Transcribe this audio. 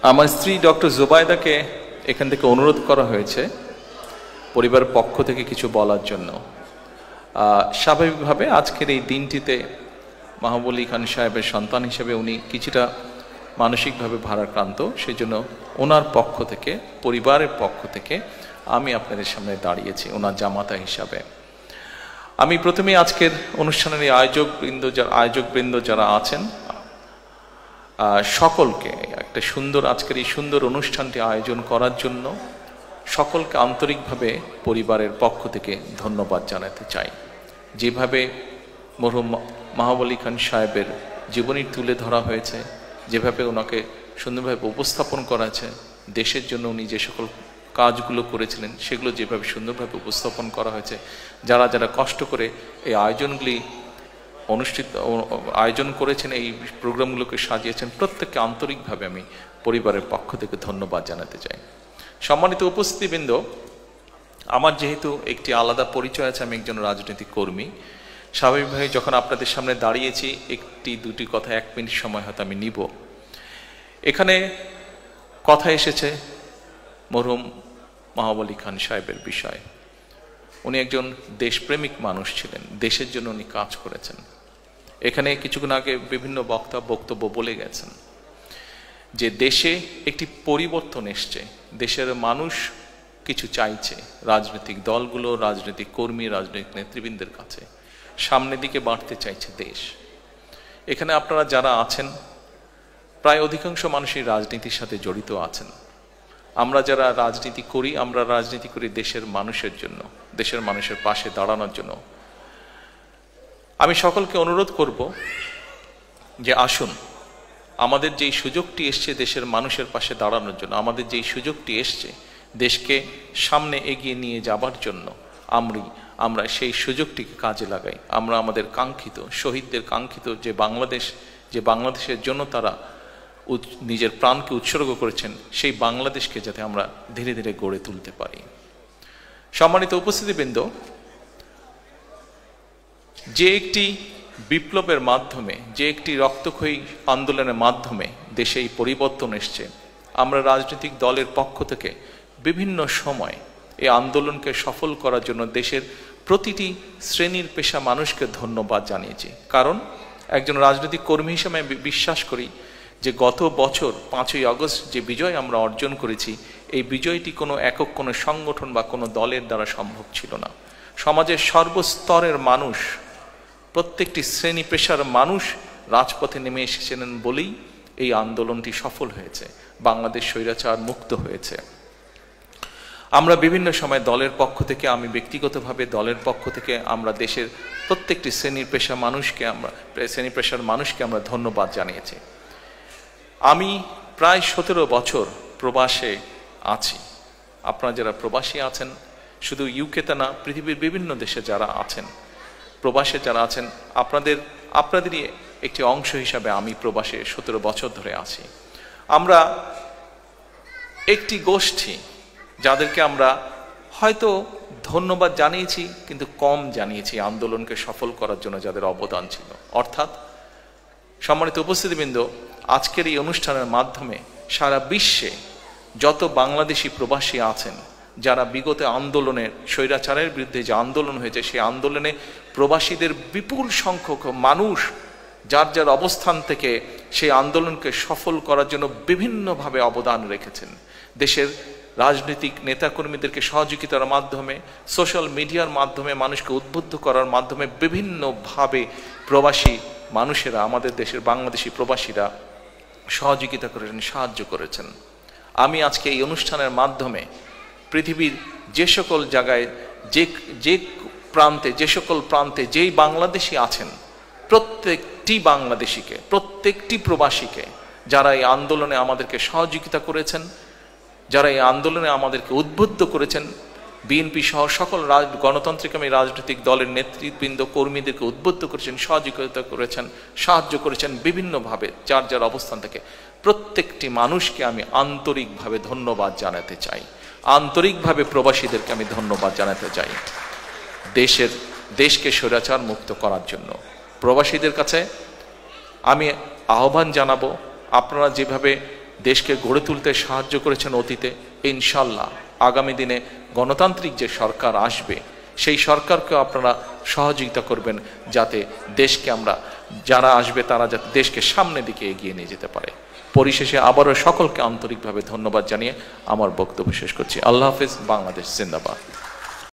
আমার স্ত্রী ডক্টর জুবাইদাকে এখান থেকে অনুরোধ করা হয়েছে পরিবারের পক্ষ থেকে কিছু বলার জন্য। স্বাভাবিকভাবে আজকের এই দিনটিতে মাহবুব আলী খান সাহেবের সন্তান হিসেবে উনি কিছুটা মানসিকভাবে ভারাক্রান্ত, সেই জন্য ওনার পক্ষ থেকে, পরিবারের পক্ষ থেকে আমি আপনাদের সামনে দাঁড়িয়েছি ওনার জামাতা হিসাবে। আমি প্রথমে আজকের অনুষ্ঠানের এই আয়োজকবৃন্দ যারা আছেন সকলকে একটা সুন্দর আজকের এই সুন্দর অনুষ্ঠানটি আয়োজন করার জন্য সকলকে আন্তরিকভাবে পরিবারের পক্ষ থেকে ধন্যবাদ জানাতে চাই। যেভাবে মরহুম মাহবুব আলী খান সাহেবের জীবনী তুলে ধরা হয়েছে, যেভাবে ওনাকে সুন্দরভাবে উপস্থাপন করা আছে, দেশের জন্য উনি যে সকল কাজগুলো করেছিলেন সেগুলো যেভাবে সুন্দরভাবে উপস্থাপন করা হয়েছে, যারা যারা কষ্ট করে এই আয়োজনগুলি আয়োজন করেছেন, এই প্রোগ্রামগুলোকে সাজিয়েছেন, প্রত্যেককে আন্তরিকভাবে আমি পরিবারের পক্ষ থেকে ধন্যবাদ জানাতে চাই। সম্মানিত উপস্থিতিবৃন্দ, আমার যেহেতু একটি আলাদা পরিচয় আছে, আমি একজন রাজনৈতিক কর্মী, স্বাভাবিকভাবে যখন আপনাদের সামনে দাঁড়িয়েছি একটি দুটি কথা 1 মিনিট সময় হয়তো আমি নিব। এখানে কথা এসেছে মরহুম মাহবুব আলী খান সাহেবের বিষয়। উনি একজন দেশপ্রেমিক মানুষ ছিলেন, দেশের জন্য উনি কাজ করেছেন। এখানে কিছুক্ষণ আগে বিভিন্ন বক্তব্য বলে গেছেন যে দেশে একটি পরিবর্তন এসছে, দেশের মানুষ কিছু চাইছে, রাজনৈতিক দলগুলো, রাজনৈতিক কর্মী, রাজনৈতিক নেতৃবৃন্দের কাছে সামনের দিকে বাড়তে চাইছে দেশ। এখানে আপনারা যারা আছেন প্রায় অধিকাংশ মানুষই রাজনীতির সাথে জড়িত আছেন। আমরা যারা রাজনীতি করি, আমরা রাজনীতি করি দেশের মানুষের জন্য, দেশের মানুষের পাশে দাঁড়ানোর জন্য। আমি সকলকে অনুরোধ করব যে আসুন, আমাদের যেই সুযোগটি এসছে দেশের মানুষের পাশে দাঁড়ানোর জন্য, আমাদের যেই সুযোগটি এসছে দেশকে সামনে এগিয়ে নিয়ে যাবার জন্য, আমরা সেই সুযোগটিকে কাজে লাগাই। আমরা আমাদের কাঙ্ক্ষিত, শহীদদের কাঙ্ক্ষিত যে বাংলাদেশের জন্য তারা নিজের প্রাণকে উৎসর্গ করেছেন, সেই বাংলাদেশকে যাতে আমরা ধীরে ধীরে গড়ে তুলতে পারি। সম্মানিত উপস্থিতিবৃন্দ, যে একটি বিপ্লবের মাধ্যমে, যে একটি রক্তক্ষয়ী আন্দোলনের মাধ্যমে দেশে এই পরিবর্তন এসছে, আমরা রাজনৈতিক দলের পক্ষ থেকে বিভিন্ন সময় এই আন্দোলনকে সফল করার জন্য দেশের প্রতিটি শ্রেণীর পেশা মানুষকে ধন্যবাদ জানিয়েছি। কারণ একজন রাজনৈতিক কর্মী হিসেবে আমি বিশ্বাস করি যে গত বছর 5ই আগস্ট যে বিজয় আমরা অর্জন করেছি, এই বিজয়টি কোনো একক কোনো সংগঠন বা কোনো দলের দ্বারা সম্ভব ছিল না। সমাজের সর্বস্তরের মানুষ, প্রত্যেকটি শ্রেণী পেশার মানুষ রাজপথে নেমে এসেছিলেন বলেই এই আন্দোলনটি সফল হয়েছে, বাংলাদেশ স্বৈরাচার মুক্ত হয়েছে। আমরা বিভিন্ন সময় দলের পক্ষ থেকে, আমি ব্যক্তিগতভাবে দলের পক্ষ থেকে আমরা দেশের প্রত্যেকটি শ্রেণী পেশার মানুষকে আমরা ধন্যবাদ জানিয়েছি। আমি প্রায় 17 বছর প্রবাসে আছি। আপনারা যারা প্রবাসী আছেন, শুধু ইউকেতে না, পৃথিবীর বিভিন্ন দেশে যারা আছেন, প্রবাসে যারা আছেন, আপনাদেরই একটি অংশ হিসাবে আমি প্রবাসে 17 বছর ধরে আছি। আমরা একটি গোষ্ঠী যাদেরকে আমরা হয়তো ধন্যবাদ জানিয়েছি, কিন্তু কম জানিয়েছি আন্দোলনকে সফল করার জন্য যাদের অবদান ছিল। অর্থাৎ সম্মানিত উপস্থিতিবৃন্দ, আজকের এই অনুষ্ঠানের মাধ্যমে সারা বিশ্বে যত বাংলাদেশি প্রবাসী আছেন, যারা বিগত আন্দোলনের, স্বৈরাচারের বিরুদ্ধে যে আন্দোলন হয়েছে, সেই আন্দোলনে প্রবাসীদের বিপুল সংখ্যক মানুষ যার যার অবস্থান থেকে সেই আন্দোলনকে সফল করার জন্য বিভিন্নভাবে অবদান রেখেছেন। দেশের রাজনৈতিক নেতাকর্মীদেরকে সহযোগিতার মাধ্যমে, সোশ্যাল মিডিয়ার মাধ্যমে, মানুষকে উদ্বুদ্ধ করার মাধ্যমে বিভিন্নভাবে প্রবাসী মানুষেরা, আমাদের দেশের বাংলাদেশি প্রবাসীরা সহযোগিতা করেছেন, সাহায্য করেছেন। আমি আজকে এই অনুষ্ঠানের মাধ্যমে পৃথিবীর যে সকল জায়গায়, যে সকল প্রান্তে যেই বাংলাদেশি আছেন, প্রত্যেকটি বাংলাদেশিকে, প্রত্যেকটি প্রবাসীকে, যারা এই আন্দোলনে আমাদেরকে সহযোগিতা করেছেন, যারা এই আন্দোলনে আমাদেরকে উদ্বুদ্ধ করেছেন, বিএনপি সহ সকল গণতান্ত্রিকামী রাজনৈতিক দলের নেতৃবৃন্দ, কর্মীদেরকে উদ্বুদ্ধ করেছেন, সহযোগিতা করেছেন, সাহায্য করেছেন বিভিন্নভাবে যার যার অবস্থান থেকে, প্রত্যেকটি মানুষকে আমি আন্তরিকভাবে ধন্যবাদ জানাতে চাই। আন্তরিকভাবে প্রবাসীদেরকে আমি ধন্যবাদ জানাতে চাই দেশকে স্বৈরাচার মুক্ত করার জন্য। প্রবাসীদের কাছে আমি আহ্বান জানাবো, আপনারা যেভাবে দেশকে গড়ে তুলতে সাহায্য করেছেন অতীতে। ইনশাল্লাহ আগামী দিনে গণতান্ত্রিক যে সরকার আসবে সেই সরকারকে আপনারা সহযোগিতা করবেন, যাতে দেশকে আমরা, যারা আসবে তারা যাতে দেশকে সামনের দিকে এগিয়ে নিয়ে যেতে পারে। পরিশেষে আবারও সকলকে আন্তরিকভাবে ধন্যবাদ জানিয়ে আমার বক্তব্য শেষ করছি। আল্লাহ হাফেজ। বাংলাদেশ জিন্দাবাদ।